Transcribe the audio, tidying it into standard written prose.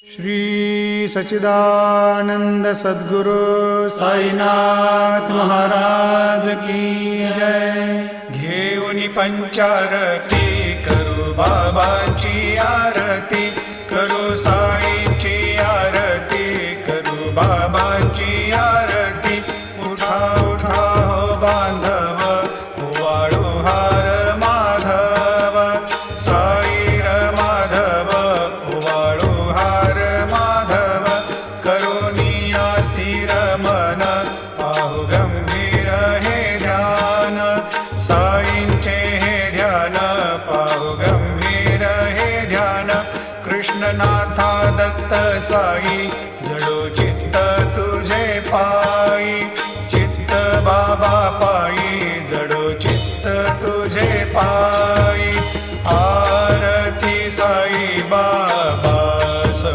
श्री सच्चिदानंद सद्गुरु साईनाथ महाराज की जय। घेऊनी पंचारती करू बाबाची आरती, करू साईची आरती, करू बाबाची आरती। उठा उठा हो बांधव, वाळू हार माधव, साईर माधव, वाळू हार माधव। करुनिया स्थिर मन, पाहु गंभीर हे ध्यान, साईंचे हे ध्यान, पाहु गंभीर हे ध्यान। कृष्णनाथा दत्त साई, जडो चित्त तुझे पायी।